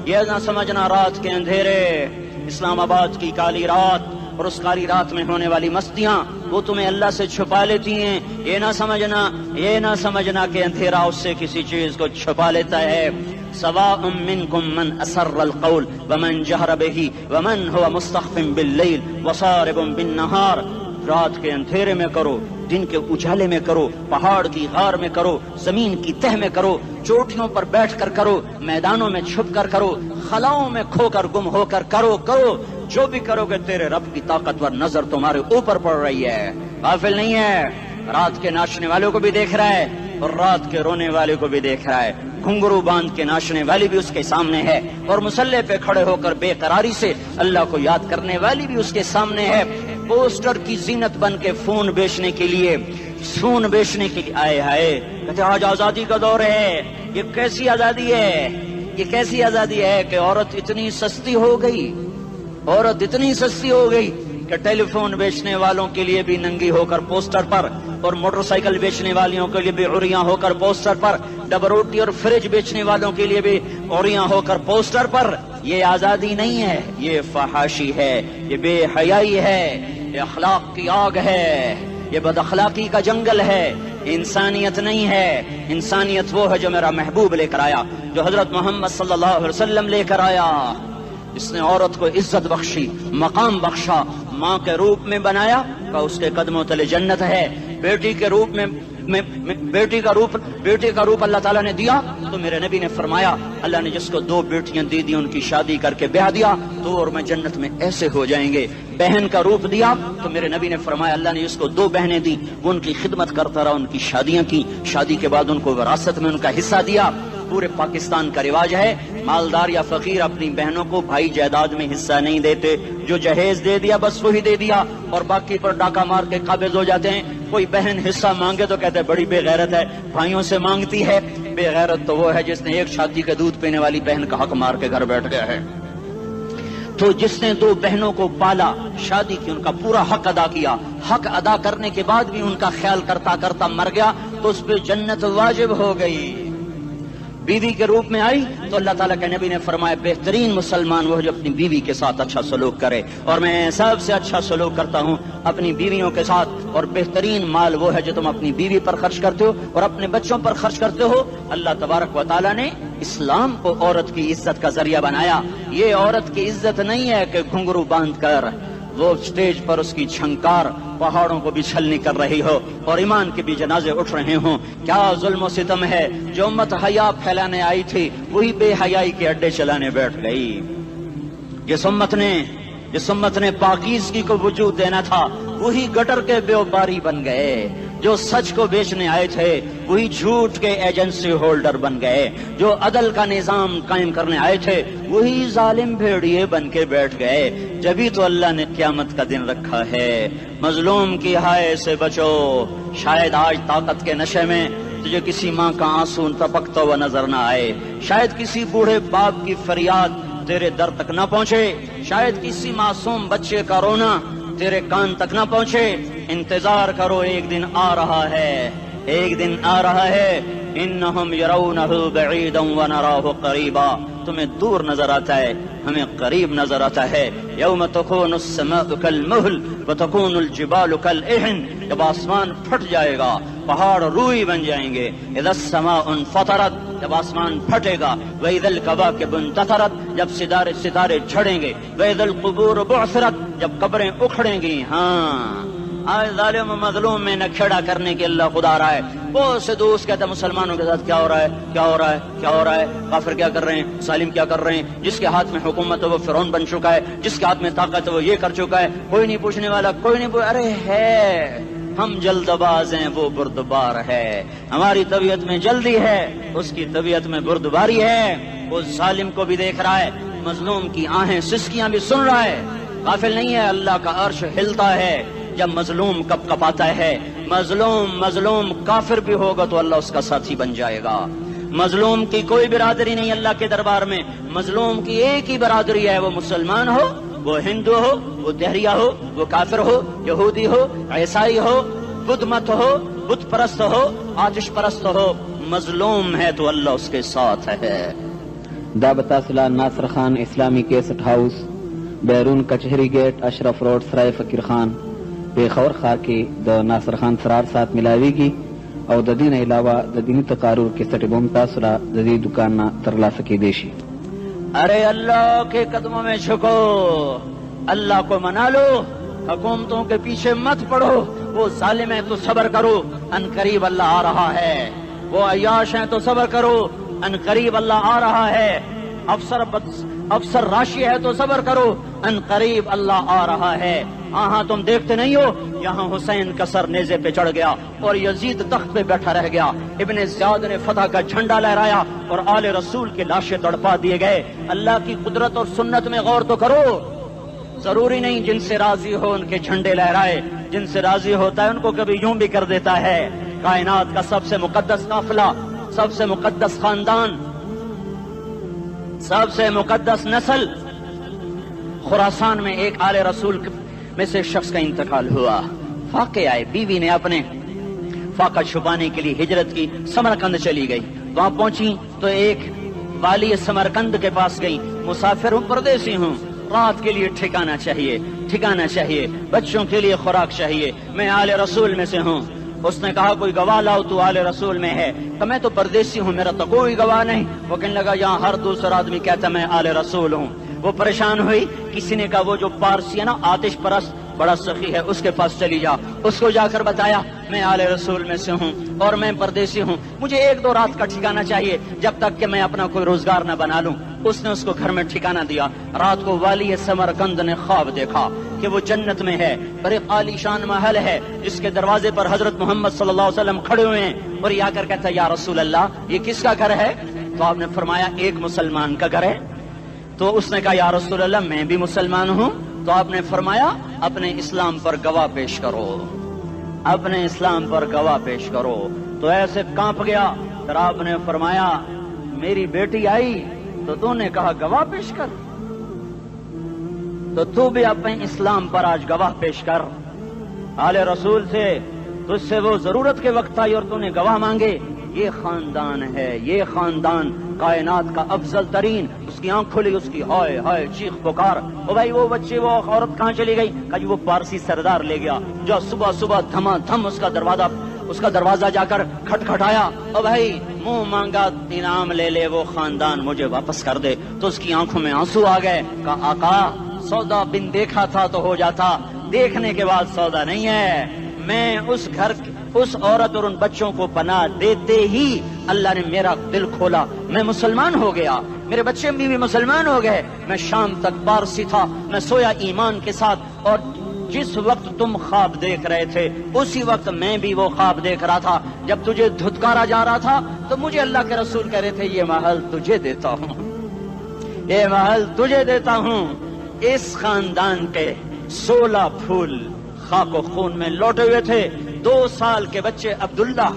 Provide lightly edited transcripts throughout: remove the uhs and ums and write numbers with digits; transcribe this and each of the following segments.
یہ نہ سمجھنا رات کے اندھیرے، اسلام آباد کی کالی رات اور اس کالی رات میں ہونے والی مستیاں وہ تمہیں اللہ سے چھپا لیتی ہیں. یہ نہ سمجھنا کہ اندھیرا اس سے کسی چیز کو چھپا لیتا ہے. سواء منکم من اسر القول ومن جہر بہ ومن هو مستخف باللیل وصارب بالنہار. رات کے اندھیرے میں کرو، دن کے اجالے میں کرو، پہاڑ کی غار میں کرو، زمین کی تہ میں کرو، چوٹیوں پر بیٹھ کر کرو، میدانوں میں چھپ کر کرو، خلاؤں میں کھو کر گم ہو کر کرو. جو بھی کرو گے تیرے رب کی طاقتور نظر تمہارے اوپر پڑ رہی ہے، غافل نہیں ہے. رات کے ناچنے والوں کو بھی دیکھ رہا ہے اور رات کے رونے والے کو بھی دیکھ رہا ہے. گھنگرو باندھ کے ناچنے والی بھی اس کے سامنے ہے اور مسلح پہ کھڑے ہو کر بے قراری سے اللہ کو یاد کرنے والی بھی اس کے سامنے ہے. پوسٹر کی زینت بن کے فون بیچنے کے لیے آئے ہائے کہتے آج آزادی کا دور ہے. یہ کیسی آزادی ہے کہ عورت اتنی سستی ہو گئی کہ ٹیلی فون بیچنے والوں کے لیے بھی ننگی ہو کر پوسٹر پر، اور موٹر سائیکل بیچنے والیوں کے لیے بھی عریاں ہو کر پوسٹر پر، ڈبل روٹی اور فریج بیچنے والوں کے لیے بھی عریاں ہو کر پوسٹر پر. یہ آزادی نہیں ہے، یہ فحاشی ہے، یہ بے حیائی ہے، یہ اخلاق کی آگ ہے، یہ بد اخلاقی کا جنگل ہے. انسانیت نہیں ہے. انسانیت وہ ہے جو میرا محبوب لے کر آیا، جو حضرت محمد صلی اللہ علیہ وسلم لے کر آیا. اس نے عورت کو عزت بخشی، مقام بخشا، ماں کے روپ میں بنایا کہ اس کے قدموں تلے جنت ہے. بیٹی کے روپ میں بیٹی کا روپ اللہ تعالیٰ نے دیا تو میرے نبی نے فرمایا اللہ نے جس کو 2 بیٹیاں دی ان کی شادی کر کے بیاہ دیا تو اور میں جنت میں ایسے ہو جائیں گے. بہن کا روپ دیا تو میرے نبی نے فرمایا اللہ نے جس کو 2 بہنیں دی وہ ان کی خدمت کرتا رہا، ان کی شادیاں کی، شادی کے بعد ان کو وراثت میں ان کا حصہ دیا. پورے پاکستان کا رواج ہے مالدار یا فقیر اپنی بہنوں کو بھائی جائیداد میں حصہ نہیں دیتے. جو جہیز دے دیا بس وہی دے دیا اور باقی پر ڈاکہ مار کے قابض ہو جاتے ہیں. کوئی بہن حصہ مانگے تو کہتے ہیں بڑی بے غیرت ہے، بھائیوں سے مانگتی ہے. بے غیرت تو وہ ہے جس نے ایک شادی کے دودھ پینے والی بہن کا حق مار کے گھر بیٹھ گیا ہے. تو جس نے 2 بہنوں کو پالا، شادی کی، ان کا پورا حق ادا کیا، حق ادا کرنے کے بعد بھی ان کا خیال کرتا کرتا مر گیا تو اس پہ جنت واجب ہو گئی. بیوی کے روپ میں آئی تو اللہ تعالیٰ کے نبی نے فرمایا بہترین مسلمان وہ جو اپنی بیوی کے ساتھ اچھا سلوک کرے، اور میں سب سے اچھا سلوک کرتا ہوں اپنی بیویوں کے ساتھ. اور بہترین مال وہ ہے جو تم اپنی بیوی پر خرچ کرتے ہو اور اپنے بچوں پر خرچ کرتے ہو. اللہ تبارک و تعالیٰ نے اسلام کو عورت کی عزت کا ذریعہ بنایا. یہ عورت کی عزت نہیں ہے کہ گھنگرو باندھ کر وہ اسٹیج پر اس کی چھنکار پہاڑوں کو بھی چھلنی کر رہی ہو اور ایمان کے بھی جنازے اٹھ رہے ہوں. کیا ظلم و ستم ہے. جو امت حیا پھیلانے آئی تھی وہی بے حیائی کے اڈے چلانے بیٹھ گئی. جس امت نے پاکیزگی کو وجود دینا تھا وہی گٹر کے بیوپاری بن گئے. جو سچ کو بیچنے آئے تھے وہی جھوٹ کے ایجنسی ہولڈر بن گئے. جو عدل کا نظام قائم کرنے آئے تھے وہی ظالم بھیڑیے بن کے بیٹھ گئے. جبھی تو اللہ نے قیامت کا دن رکھا ہے. مظلوم کی ہائے سے بچو. شاید آج طاقت کے نشے میں تجھے کسی ماں کا آنسو ٹپکتا ہوا نظر نہ آئے، شاید کسی بوڑھے باپ کی فریاد تیرے در تک نہ پہنچے، شاید کسی معصوم بچے کا رونا تیرے کان تک نہ پہنچے. انتظار کرو، ایک دن آ رہا ہے. انہم یرونہ بعیدا ونراہ قریبا. تمہیں دور نظر آتا ہے، ہمیں قریب نظر آتا ہے. یوم تکون السماء کالمہل وتکون الجبال کالعہن. جب آسمان پھٹ جائے گا پہاڑ روئی بن جائیں گے. اذا السماء انفطرت. جب آسمان پھٹے گا. واذا الکواکب انتثرت. جب ستارے جھڑیں گے. واذا القبور بعثرت. جب قبریں اکھڑیں گی. ہاں آج ظالم و مظلوم میں نہ کھیڑا کرنے کے اللہ خدا رہا ہے. بہت سے دوست کہتے ہیں مسلمانوں کے ساتھ کیا ہو رہا ہے. کافر کیا کر رہے ہیں، ظالم کیا کر رہے ہیں. جس کے ہاتھ میں حکومت ہے وہ فرعون بن چکا ہے، جس کے ہاتھ میں طاقت ہے وہ یہ کر چکا ہے. کوئی نہیں پوچھنے والا، کوئی نہیں ارے ہے ہم جلد باز ہیں، وہ بردبار ہے. ہماری طبیعت میں جلدی ہے، اس کی طبیعت میں بردباری ہے. وہ ظالم کو بھی دیکھ رہا ہے، مظلوم کی آہیں سسکیاں بھی سن رہا ہے. غافل نہیں ہے. اللہ کا عرش ہلتا ہے جب مظلوم کپ کپاتا ہے. مظلوم کافر بھی ہوگا تو اللہ اس کا ساتھی بن جائے گا. مظلوم کی کوئی برادری نہیں اللہ کے دربار میں. مظلوم کی ایک ہی برادری ہے، وہ مسلمان ہو، وہ ہندو ہو، وہ دہریہ ہو، وہ کافر ہو، یہودی ہو، عیسائی ہو، بدھ مت ہو، بت پرست ہو، آتش پرست ہو. مظلوم ہے تو اللہ اس کے ساتھ ہے. دا بتاسلا ناصر خان اسلامی کیسٹ ہاؤس، بیرون کچہری گیٹ، اشرف روڈ، سرائے فقیر خان، پیښور ښار کې د ناصر خان سرار سات ملاویږي او د دې نه علاوه د دیني تقارر کیسټ بم تاسو را د دې دکان نه ترلاسه کیدی شي. ارے اللہ کے قدموں میں جھکو، اللہ کو منا لو، حکومتوں کے پیچھے مت پڑو، وہ ظالم ہیں تو صبر کرو، ان قریب اللہ آ رہا ہے، وہ عیاش ہیں تو صبر کرو، ان قریب اللہ آ رہا ہے، افسر راشی ہے تو صبر کرو، ان قریب اللہ آ رہا ہے. ہاں تم دیکھتے نہیں ہو، یہاں حسین کا سر نیزے پہ چڑھ گیا اور یزید تخت پہ بیٹھا رہ گیا، ابن زیاد نے فتح کا جھنڈا لہرایا اور آل رسول کے لاشیں تڑپا دیے گئے. اللہ کی قدرت اور سنت میں غور تو کرو. ضروری نہیں جن سے راضی ہو ان کے جھنڈے لہرائے، جن سے راضی ہوتا ہے ان کو کبھی یوں بھی کر دیتا ہے. کائنات کا سب سے مقدس قافلہ، سب سے مقدس خاندان، سب سے مقدس نسل، خراسان میں ایک آل رسول میں سے شخص کا انتقال ہوا. فاقے آئے، بیوی نے اپنے فاقہ چھپانے کے لیے ہجرت کی، سمرقند چلی گئی. وہاں پہنچی تو ایک والی سمرقند کے پاس گئی. مسافر ہوں، پردیسی ہوں، رات کے لیے ٹھکانا چاہیے، بچوں کے لیے خوراک چاہیے، میں آل رسول میں سے ہوں. اس نے کہا کوئی گواہ لاؤ، تو آل رسول میں ہے. کہ میں تو پردیسی ہوں، میرا تو کوئی گواہ نہیں. وہ کہنے لگا یہاں ہر دوسرا آدمی کہتا میں آل رسول ہوں. وہ پریشان ہوئی. کسی نے کہا وہ جو پارسی ہے نا، آتش پرست بڑا سخی ہے، اس کے پاس چلی جا. اس کو جا کر بتایا میں آل رسول میں سے ہوں اور میں پردیسی ہوں، مجھے 1-2 رات کا ٹھکانہ چاہیے جب تک کہ میں اپنا کوئی روزگار نہ بنا لوں. اس نے اس کو گھر میں ٹھکانہ دیا. رات کو والی سمرقند نے خواب دیکھا کہ وہ جنت میں ہے، بڑے عالی شان محل ہے، جس کے دروازے پر حضرت محمد صلی اللہ علیہ وسلم کھڑے ہوئے ہیں. اور یہ آ کر کہتا ہے یا رسول اللہ یہ کس کا گھر ہے؟ تو آپ نے فرمایا ایک مسلمان کا گھر ہے. تو اس نے کہا یا رسول اللہ میں بھی مسلمان ہوں. تو آپ نے فرمایا اپنے اسلام پر گواہ پیش کرو، اپنے اسلام پر گواہ پیش کرو. تو ایسے کانپ گیا. پھر آپ نے فرمایا میری بیٹی آئی تو تو نے کہا گواہ پیش کر، تو بھی اپنے اسلام پر آج گواہ پیش کر. آل رسول سے تجھ سے وہ ضرورت کے وقت آئی اور تو نے گواہ مانگے. یہ خاندان ہے، یہ خاندان کائنات کا افضل ترین. اس کی آنکھ کھلی، اس کی ہائے ہائے چیخ پکار. او بھائی وہ بچے وہ عورت کہاں چلی گئی؟ کہا جی وہ پارسی سردار لے گیا. جو صبح صبح دھما دھم اس کا دروازہ جا کر کھٹکھٹایا. او بھائی منہ مانگا انعام لے لے، وہ خاندان مجھے واپس کر دے. تو اس کی آنکھوں میں آنسو آ گئے. کہا آقا سودا بن دیکھا تھا تو ہو جاتا، دیکھنے کے بعد سودا نہیں ہے. میں اس عورت اور ان بچوں کو پناہ دیتے ہی اللہ نے میرا دل کھولا، میں مسلمان ہو گیا، میرے بچے بھی مسلمان ہو گئے. میں شام تک پارسی تھا، میں سویا ایمان کے ساتھ، اور جس وقت تم خواب دیکھ رہے تھے اسی وقت میں بھی وہ خواب دیکھ رہا تھا. جب تجھے دھتکارا جا رہا تھا تو مجھے اللہ کے رسول کہہ رہے تھے یہ محل تجھے دیتا ہوں، یہ محل تجھے دیتا ہوں. اس خاندان کے 16 پھول خاک و خون میں لوٹے ہوئے تھے. 2 سال کے بچے عبداللہ،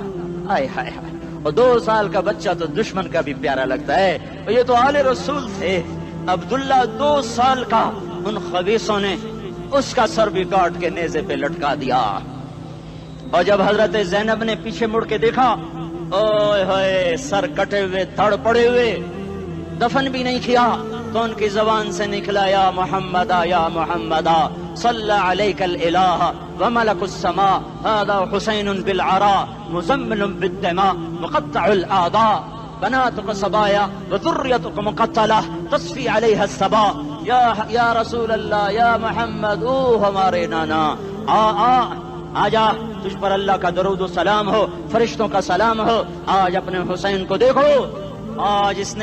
ہائے ہائے ہائے، اور 2 سال کا بچہ تو دشمن کا بھی پیارا لگتا ہے. یہ تو آل رسول تھے. عبداللہ 2 سال کا، ان خبیثوں نے اس کا سر بھی کاٹ کے نیزے پہ لٹکا دیا. اور جب حضرت زینب نے پیچھے مڑ کے دیکھا، اوئے ہوئے سر کٹے ہوئے، دھڑ پڑے ہوئے، دفن بھی نہیں کیا، تو ان کی زبان سے نکلا یا محمدہ یا محمدہ صلی علیک الالہ وملک السماء هذا حسین بالعراء مزمل بالدماء مقطع الاعضاء بناتك صبايا وذريتك مقتلہ تصفی علیہ الصبا. یا رسول اللہ یا محمد، او ہمارے نانا، آ جا، تجھ پر اللہ کا درود و سلام ہو، فرشتوں کا سلام ہو. آج اپنے حسین کو دیکھو، آج اس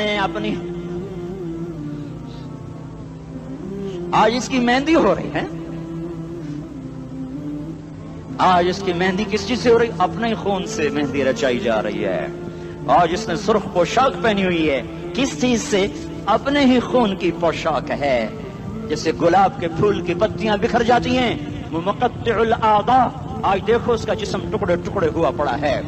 کی مہندی ہو رہی ہے. آج اس کی مہندی کس چیز سے ہو رہی؟ اپنے خون سے مہندی رچائی جا رہی ہے. آج اس نے سرخ پوشاک پہنی ہوئی ہے، کس چیز سے؟ اپنے ہی خون کی پوشاک ہے. جیسے گلاب کے پھول کی پتیاں بکھر جاتی ہیں، مقطع الاعضاء. آج دیکھو اس کا جسم ٹکڑے ٹکڑے ہوا پڑا ہے.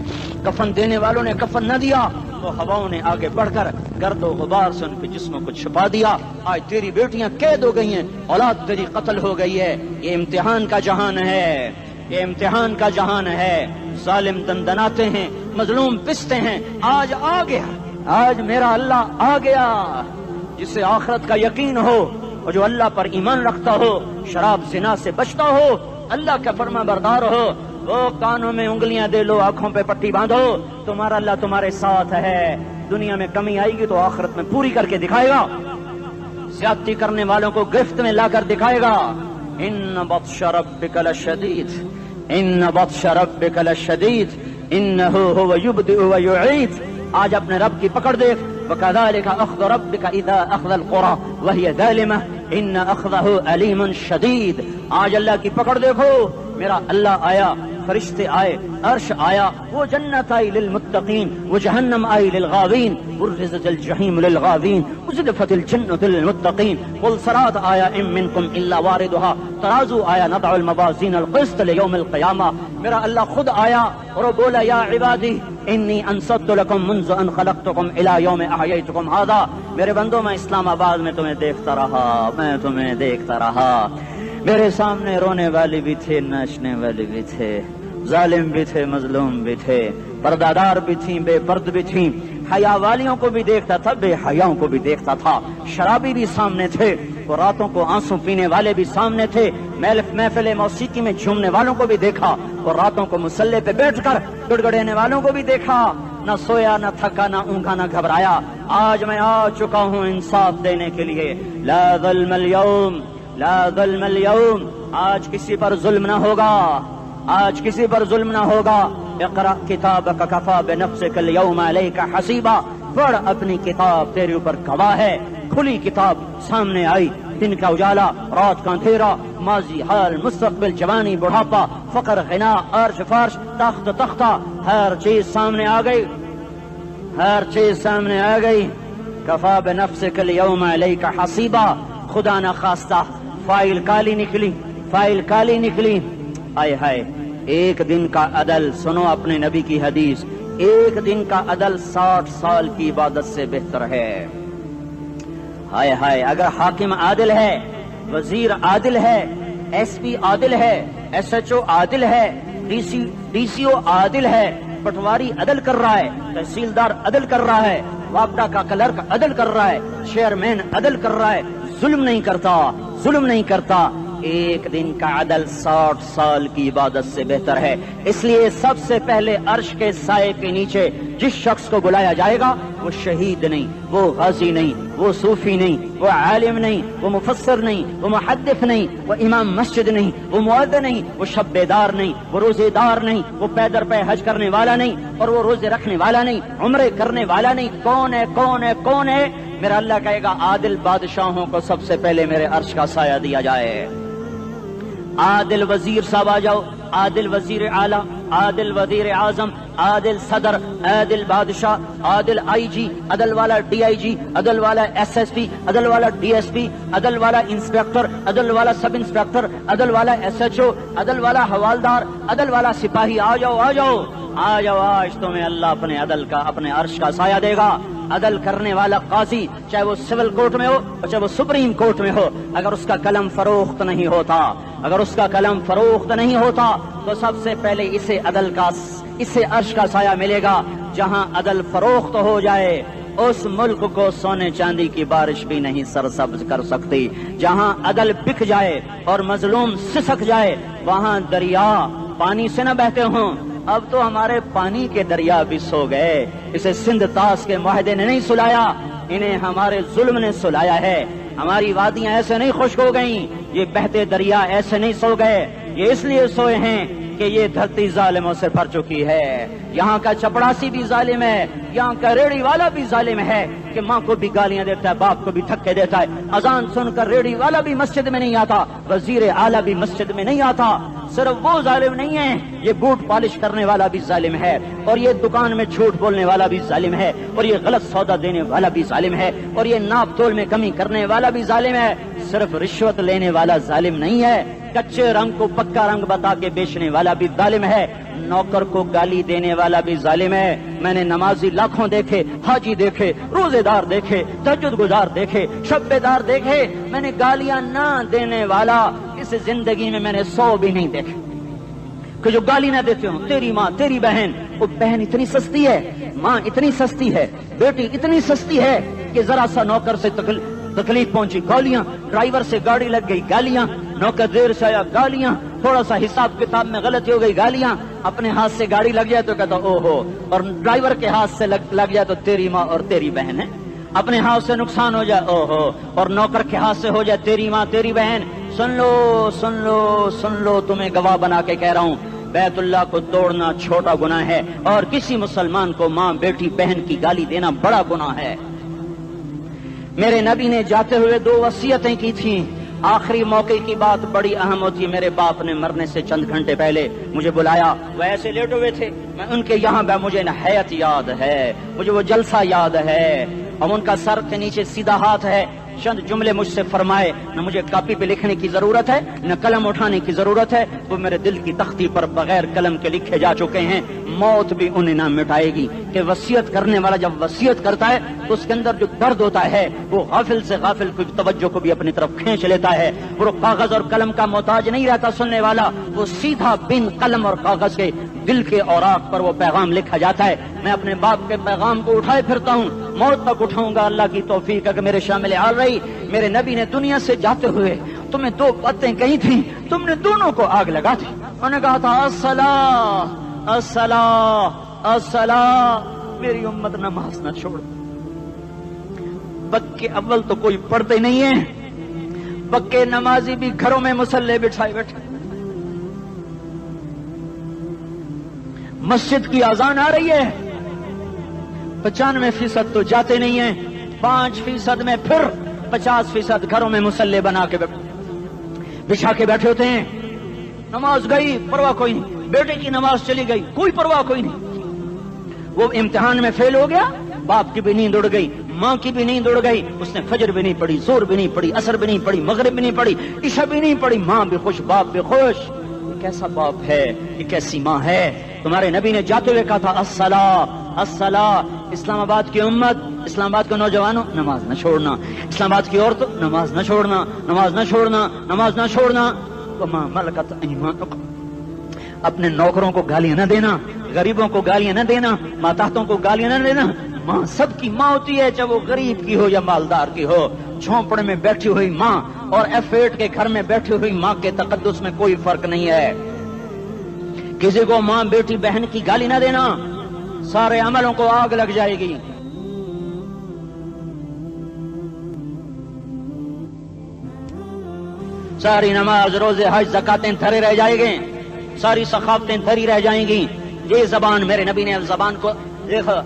کفن دینے والوں نے کفن نہ دیا تو ہواؤں نے آگے بڑھ کر گرد و غبار سے ان کے جسموں کو چھپا دیا. آج تیری بیٹیاں قید ہو گئی ہیں، اولاد تیری قتل ہو گئی ہے. یہ امتحان کا جہان ہے، یہ امتحان کا جہان ہے. ظالم دندناتے ہیں، مظلوم پستے ہیں. آج آ گیا، آج میرا اللہ آ گیا. جسے آخرت کا یقین ہو اور جو اللہ پر ایمان رکھتا ہو، شراب زنا سے بچتا ہو، اللہ کا فرما بردار ہو، وہ کانوں میں انگلیاں دے لو، آنکھوں پہ پٹی باندھو، تمہارا اللہ تمہارے ساتھ ہے۔ دنیا میں کمی آئے گی تو آخرت میں پوری کر کے دکھائے گا، زیادتی کرنے والوں کو گرفت میں لا کر دکھائے گا۔ ان بطش ربک لشدید، ان بطش ربک لشدید انہ هو یبدئ ویعید۔ آج اپنے رب کی پکڑ دیکھ، وکذالک اخذ ربک اذا اخذ القری وہی ظالمہ ان اخذہ علیم شدید۔ آج اللہ کی پکڑ دیکھو، میرا اللہ آیا، فرشتے آئے، عرش آیا، وہ جنت آئی للمتقین، وہ جہنم آئی للغاوین، برزت الجحیم للغاوین، ازلفت الجنت للمتقین، قل صراط آیا ام منکم الا واردها، ترازو آیا نضع الموازین القسط لیوم القیامہ۔ میرا اللہ خود آیا اور وہ بولا یا عبادی انی انصت لکم منذ ان خلقتکم الی یوم احییتکم ھذا۔ میرے بندوں، میں اسلام آباد میں تمہیں دیکھتا رہا، میں تمہیں دیکھتا رہا، میرے سامنے رونے والے بھی تھے، ناچنے والے بھی تھے، ظالم بھی تھے، مظلوم بھی تھے، پردادار بھی تھیں، بے پرد بھی تھیں، حیا والیوں کو بھی دیکھتا تھا، بے حیاؤں کو بھی دیکھتا تھا، شرابی بھی سامنے تھے، وہ راتوں کو آنسو پینے والے بھی سامنے تھے، محفل موسیقی میں جھومنے والوں کو بھی دیکھا، اور راتوں کو مصلے پہ بیٹھ کر گڑگڑانے والوں کو بھی دیکھا، نہ سویا نہ تھکا نہ اونگا نہ گھبرایا۔ آج میں آ چکا ہوں انصاف دینے کے لیے، لا ظلم اليوم، لا ظلم اليوم، آج کسی پر ظلم نہ ہوگا، آج کسی پر ظلم نہ ہوگا۔ اقرأ کتابک کفی بنفسک اليوم علیک حسیبا، پڑھ اپنی کتاب، تیرے اوپر گواہ ہے۔ کھلی کتاب سامنے آئی، دن کا اجالا، رات کا اندھیرا، ماضی، حال، مستقبل، جوانی، بڑھاپا، فقر، غنا، عرش، فرش، تخت، تختہ، ہر چیز سامنے آ گئی، ہر چیز سامنے آ گئی۔ کفی بنفسک اليوم علیک حسیبا، خدا نہ خواستہ فائل کالی نکلی، فائل کالی نکلی۔ آئے ہائے، ایک دن کا عدل، سنو اپنے نبی کی حدیث، ایک دن کا عدل 60 سال کی عبادت سے بہتر ہے۔ ہائے ہائے، اگر حاکم عادل ہے، وزیر عادل ہے، ایس پی عادل ہے، ایس ایچ او عادل ہے، ڈی سی او عادل ہے، پٹواری عدل کر رہا ہے، تحصیلدار عدل کر رہا ہے، وابڈا کا کلرک عدل کر رہا ہے، چیئرمین عدل کر رہا ہے، ظلم نہیں کرتا، ظلم نہیں کرتا، ایک دن کا عدل 60 سال کی عبادت سے بہتر ہے۔ اس لیے سب سے پہلے عرش کے سائے کے نیچے جس شخص کو بلایا جائے گا، وہ شہید نہیں، وہ غازی نہیں، وہ صوفی نہیں، وہ عالم نہیں، وہ مفسر نہیں، وہ محدث نہیں، وہ امام مسجد نہیں، وہ مؤذن نہیں، وہ شب بیدار نہیں، وہ روزے دار نہیں، وہ پیدر پہ حج کرنے والا نہیں، اور وہ روزے رکھنے والا نہیں، عمرے کرنے والا نہیں۔ کون ہے، کون ہے، کون ہے؟ میرا اللہ کہے گا عادل بادشاہوں کو سب سے پہلے میرے عرش کا سایہ دیا جائے۔ عادل وزیر صاحب آ جاؤ، عادل وزیر اعلیٰ، عادل وزیر اعظم، عادل صدر، عادل بادشاہ، عادل آئی جی، عدل والا ڈی آئی جی، عدل والا ایس ایس پی، عدل والا ڈی ایس پی، عدل والا انسپیکٹر، عدل والا سب انسپیکٹر، عدل والا ایس ایچ او، عدل والا حوالدار، عدل والا سپاہی، آ جاؤ آ جاؤ آ جاؤ، آج تمہیں اللہ اپنے عدل کا، اپنے عرش کا سایہ دے گا۔ عدل کرنے والا قاضی، چاہے وہ سول کورٹ میں ہو اور چاہے وہ سپریم کورٹ میں ہو، اگر اس کا قلم فروخت نہیں ہوتا، اگر اس کا قلم فروخت نہیں ہوتا تو سب سے پہلے اسے عدل کا، اسے عرش کا سایہ ملے گا۔ جہاں عدل فروخت ہو جائے اس ملک کو سونے چاندی کی بارش بھی نہیں سرسبز کر سکتی۔ جہاں عدل بک جائے اور مظلوم سسک جائے، وہاں دریا پانی سے نہ بہتے ہوں۔ اب تو ہمارے پانی کے دریا بھی سو گئے، اسے سندھ طاس کے معاہدے نے نہیں سلایا، انہیں ہمارے ظلم نے سلایا ہے۔ ہماری وادیاں ایسے نہیں خشک ہو گئیں، یہ بہتے دریا ایسے نہیں سو گئے، یہ اس لیے سوئے ہیں کہ یہ دھرتی ظالموں سے بھر چکی ہے۔ یہاں کا چپڑاسی بھی ظالم ہے، یہاں کا ریڑھی والا بھی ظالم ہے کہ ماں کو بھی گالیاں دیتا ہے، باپ کو بھی دھکے دیتا ہے۔ اذان سن کر ریڑھی والا بھی مسجد میں نہیں آتا، وزیر اعلیٰ بھی مسجد میں نہیں آتا۔ صرف وہ ظالم نہیں ہے، یہ بوٹ پالش کرنے والا بھی ظالم ہے، اور یہ دکان میں جھوٹ بولنے والا بھی ظالم ہے، اور یہ غلط سودا دینے والا بھی ظالم ہے، اور یہ ناپ تول میں کمی کرنے والا بھی ظالم ہے۔ صرف رشوت لینے والا ظالم نہیں ہے، کچے رنگ کو پکا رنگ بتا کے بیچنے والا بھی ظالم ہے، نوکر کو گالی دینے والا بھی ظالم ہے۔ میں نے نمازی لاکھوں دیکھے، حاجی دیکھے، روزے دار دیکھے، تہجد گزار دیکھے، شب بیدار دیکھے، میں نے گالیاں نہ دینے والا اس زندگی میں نے 100 بھی نہیں دیکھے کہ جو گالی نہ دیتے ہوں۔ تیری ماں، تیری بہن، وہ بہن اتنی سستی ہے، ماں اتنی سستی ہے، بیٹی اتنی سستی ہے کہ ذرا سا نوکر سے تکلیف پہنچی گالیاں، ڈرائیور سے گاڑی لگ گئی گالیاں، نوکر دیر سے آیا گالیاں، تھوڑا سا حساب کتاب میں غلطی ہو گئی گالیاں، اپنے ہاتھ سے گاڑی لگ جائے تو کہتا او ہو، اور ڈرائیور کے ہاتھ سے لگ جائے تو تیری ماں اور تیری بہن ہے، اپنے ہاتھ سے نقصان ہو جائے او ہو، اور نوکر کے ہاتھ سے ہو جائے تیری ماں تیری بہن. سن لو سن لو سن لو، تمہیں گواہ بنا کے کہہ رہا ہوں، بیت اللہ کو توڑنا چھوٹا گناہ ہے، اور کسی مسلمان کو ماں بیٹی بہن کی گالی دینا بڑا گناہ ہے. میرے نبی نے جاتے ہوئے 2 وصیتیں کی تھیں. آخری موقع کی بات بڑی اہم ہوتی ہے. میرے باپ نے مرنے سے چند گھنٹے پہلے مجھے بلایا، وہ ایسے لیٹے ہوئے تھے، میں ان کے یہاں مجھے نہایت یاد ہے، مجھے وہ جلسہ یاد ہے، اور ان کا سر کے نیچے سیدھا ہاتھ ہے. چند جملے مجھ سے فرمائے، نہ مجھے کاپی پہ لکھنے کی ضرورت ہے نہ قلم اٹھانے کی ضرورت ہے، وہ میرے دل کی تختی پر بغیر قلم کے لکھے جا چکے ہیں. موت بھی انہیں نہ مٹائے گی کہ وصیت کرنے والا جب وصیت کرتا ہے تو اس کے اندر جو درد ہوتا ہے وہ غافل سے غافل کی توجہ کو بھی اپنی طرف کھینچ لیتا ہے. وہ کاغذ اور قلم کا محتاج نہیں رہتا سننے والا، وہ سیدھا بن قلم اور کاغذ کے دل کے اوراق پر وہ پیغام لکھا جاتا ہے. میں اپنے باپ کے پیغام کو اٹھائے پھرتا ہوں، موت تک اٹھاؤں گا. اللہ کی توفیق ہے کہ میرے شامل حال رہی. میرے نبی نے دنیا سے جاتے ہوئے تمہیں 2 باتیں کہی تھیں، تم نے دونوں کو آگ لگا دی. انہوں نے کہا تھا الصلاۃ الصلاۃ الصلاۃ، میری امت نماز نہ چھوڑ. پکے اول تو کوئی پڑھتے نہیں ہیں، پکے نمازی بھی گھروں میں مصلے بٹھائے بیٹھے. مسجد کی اذان آ رہی ہے، 95% تو جاتے نہیں ہیں، 5% میں پھر 50% گھروں میں مصلے بنا کے بچھا کے بیٹھے ہوتے ہیں. نماز گئی پرواہ کوئی نہیں، بیٹے کی نماز چلی گئی کوئی پرواہ کوئی نہیں. وہ امتحان میں فیل ہو گیا، باپ کی بھی نیند اڑ گئی، ماں کی بھی نیند اڑ گئی، اس نے فجر بھی نہیں پڑھی، ظہر بھی نہیں پڑھی، عصر بھی نہیں پڑھی، مغرب بھی نہیں پڑھی، عشاء بھی نہیں پڑھی. ماں بھی خوش باپ بھی خوش. یہ کیسا باپ ہے، یہ کیسی ماں ہے. تمہارے نبی نے جاتے ہوئے کہا تھا الصلاۃ الصلاۃ. اسلام آباد کی امت، اسلام آباد کے نوجوانوں، نماز نہ چھوڑنا. اسلام آباد کی عورتوں، نماز نہ چھوڑنا، نماز نہ چھوڑنا، نماز نہ چھوڑنا. وما ملکت ایمانکم، اپنے نوکروں کو گالیاں نہ دینا، غریبوں کو گالیاں نہ دینا، ماتحتوں کو گالیاں نہ دینا. ماں سب کی ماں ہوتی ہے، چاہے وہ غریب کی ہو یا مالدار کی ہو. جھونپڑے میں بیٹھی ہوئی ماں اور F8 کے گھر میں بیٹھی ہوئی ماں کے تقدس میں کوئی فرق نہیں ہے. کسی کو ماں بیٹی بہن کی گالی نہ دینا، سارے عملوں کو آگ لگ جائے گی. ساری نماز روزے حج زکاتیں دھرے رہ جائیں گے، ساری ثقافتیں دھری رہ جائیں گی. یہ زبان، میرے نبی نے زبان کو دیکھا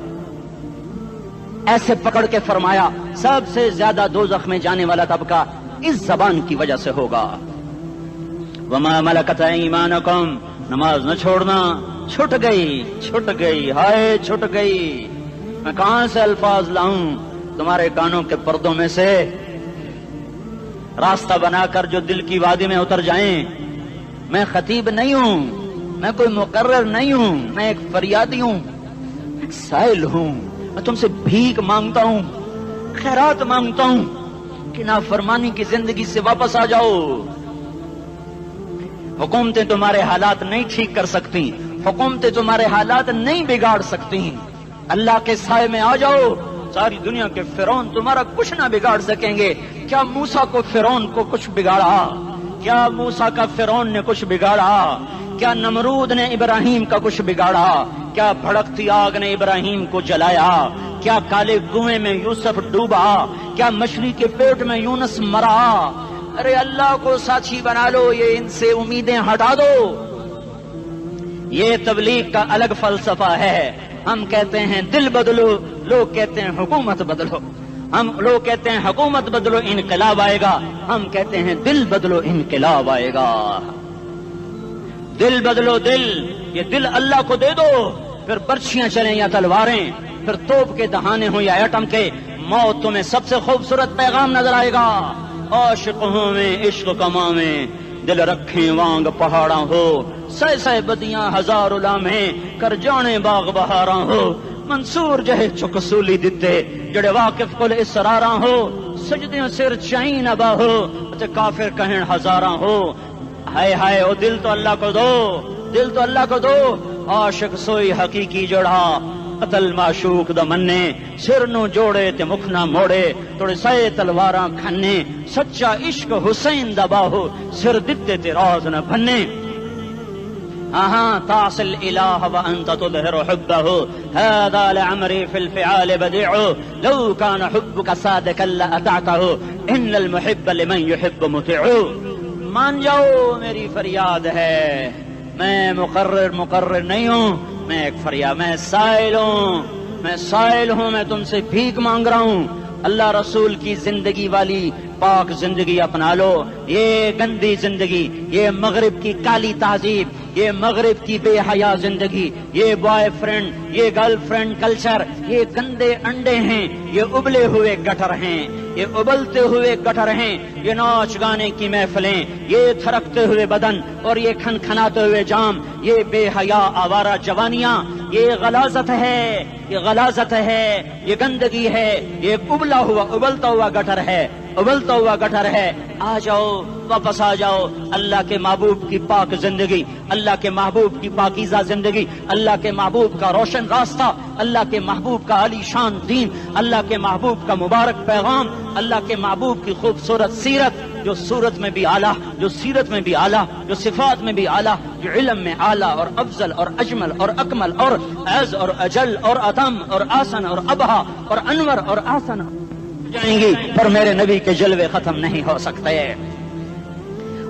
ایسے پکڑ کے فرمایا سب سے زیادہ دوزخ میں جانے والا طبقہ اس زبان کی وجہ سے ہوگا. وما ملکت ایمانکم، نماز نہ چھوڑنا. چھٹ گئی ہائے چھٹ گئی. میں کہاں سے الفاظ لاؤں تمہارے کانوں کے پردوں میں سے، راستہ بنا کر جو دل کی وادی میں اتر جائیں. میں خطیب نہیں ہوں، میں کوئی مقرر نہیں ہوں، میں ایک فریادی ہوں، ایک سائل ہوں. میں تم سے بھیک مانگتا ہوں، خیرات مانگتا ہوں کہ نافرمانی کی زندگی سے واپس آ جاؤ. حکومتیں تمہارے حالات نہیں ٹھیک کر سکتی، حکومتیں تمہارے حالات نہیں بگاڑ سکتی. اللہ کے سائے میں آ جاؤ، ساری دنیا کے فرعون تمہارا کچھ نہ بگاڑ سکیں گے. کیا موسیٰ کو فرعون کو کچھ بگاڑا؟ کیا موسیٰ کا فرعون نے کچھ بگاڑا؟ کیا نمرود نے ابراہیم کا کچھ بگاڑا؟ کیا بھڑکتی آگ نے ابراہیم کو جلایا؟ کیا کالے کنویں میں یوسف ڈوبا؟ کیا مچھلی کے پیٹ میں یونس مرا؟ ارے اللہ کو ساتھی بنا لو، یہ ان سے امیدیں ہٹا دو. یہ تبلیغ کا الگ فلسفہ ہے. ہم کہتے ہیں دل بدلو، لوگ کہتے ہیں حکومت بدلو. لوگ کہتے ہیں حکومت بدلو انقلاب آئے گا، ہم کہتے ہیں دل بدلو انقلاب آئے گا. دل بدلو، دل، یہ دل اللہ کو دے دو. پھر برچیاں چلیں یا تلواریں، پھر توپ کے دہانے ہوں یا ایٹم کے، موت تمہیں سب سے خوبصورت پیغام نظر آئے گا. عاشق ہوں میں عشق کما میں، دل رکھیں وانگ پہاڑاں ہو، سہ بدیاں ہزار لامے، کر جانے باغ بہاراں ہو. منصور جہے چکسولی دتے جڑے واقف کل اسراراں ہو، سجدیاں سر چائیں نبا ہو، تے کافر کہیں ہزاراں ہو. ہائے ہائے او دل تو اللہ کو دو، دل تو اللہ کو دو. عاشق سوئی حقیقی جڑا، قتل معشوق دا مننے سر نو جوڑے تے مکھ نہ موڑے توڑے سائے تلواراں کھنے سچا عشق حسین دا باہو سر دتے تے راز نہ بھنے تعصي الإله وأنت تظهر حبه هذا لعمري في الفعال بديع لو كان حبك صادقا لأطعته إن المحب لمن يحب مطيع مان جاؤ میری فریاد ہے میں مقرر نہیں ہوں میں ایک فریاد میں سائل ہوں میں تم سے بھیک مانگ رہا ہوں اللہ رسول کی زندگی والی پاک زندگی اپنا لو یہ گندی زندگی یہ مغرب کی کالی تہذیب یہ مغرب کی بے حیا زندگی یہ بوائے فرینڈ یہ گرل فرینڈ کلچر یہ گندے انڈے ہیں یہ ابلے ہوئے گٹر ہیں یہ ابلتے ہوئے گٹر ہیں یہ ناچ گانے کی محفلیں یہ تھرکتے ہوئے بدن اور یہ کھنکھناتے ہوئے جام یہ بے حیا آوارہ جوانیاں یہ غلاظت ہے یہ گندگی ہے یہ ابلتا ہوا گٹر ہے آ جاؤ واپس آ جاؤ اللہ کے محبوب کی پاک زندگی اللہ کے محبوب کی پاکیزہ زندگی اللہ کے محبوب کا روشن راستہ اللہ کے محبوب کا علی شان دین اللہ کے محبوب کا مبارک پیغام اللہ کے محبوب کی خوبصورت سیرت جو صورت میں بھی اعلیٰ جو سیرت میں بھی اعلیٰ جو صفات میں بھی اعلیٰ جو علم میں اعلیٰ اور افضل اور اجمل اور اکمل اور اعز اور اجل اور اتم اور آسن اور ابہا اور انور اور آسن جائیں گی پر میرے نبی کے جلوے ختم نہیں ہو سکتے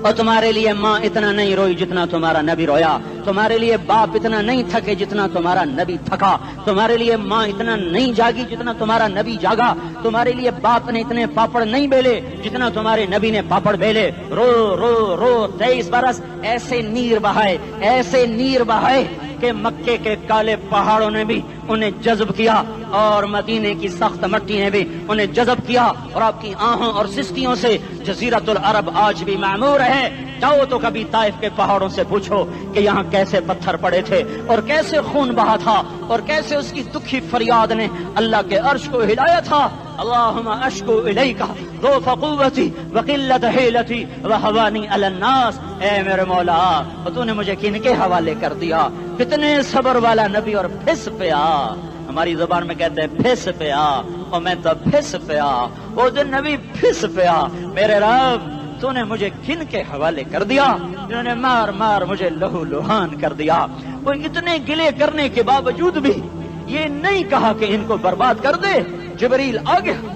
اور تمہارے لیے ماں اتنا نہیں روئی جتنا تمہارا نبی رویا تمہارے لیے باپ اتنا نہیں تھکے جتنا تمہارا نبی تھکا تمہارے لیے ماں اتنا نہیں جاگی جتنا تمہارا نبی جاگا تمہارے لیے باپ نے اتنے پاپڑ نہیں بیلے جتنا تمہارے نبی نے پاپڑ بیلے رو رو رو 23 برس ایسے نیر بہائے کہ مکے کے کالے پہاڑوں نے بھی انہیں جذب کیا اور مدینے کی سخت مٹی نے بھی انہیں جذب کیا اور آپ کی آہوں اور سسکیوں سے جزیرت العرب آج بھی معمور ہے جاؤ تو کبھی طائف کے پہاڑوں سے پوچھو کہ یہاں کیسے پتھر پڑے تھے اور کیسے خون بہا تھا اور کیسے اس کی دکھی فریاد نے اللہ کے عرش کو ہلایا تھا اللہم اشکو الیکا ضعف قوتی وقلت حیلتی وہوانی علی الناس اے میرے مولا تو نے مجھے کن کے حوالے کر دیا کتنے صبر والا نبی اور پھس پہ آ ہماری زبان میں کہتے ہیں پھس پہ آ اور میں تو پھس پہ آ وہ دن نبی پھس پہ آ میرے رب تو نے مجھے کن کے حوالے کر دیا جنہوں نے مار مار مجھے لہو لہان کر دیا وہ اتنے گلے کرنے کے باوجود بھی یہ نہیں کہا کہ ان کو برباد کر دے جبریل آ گیا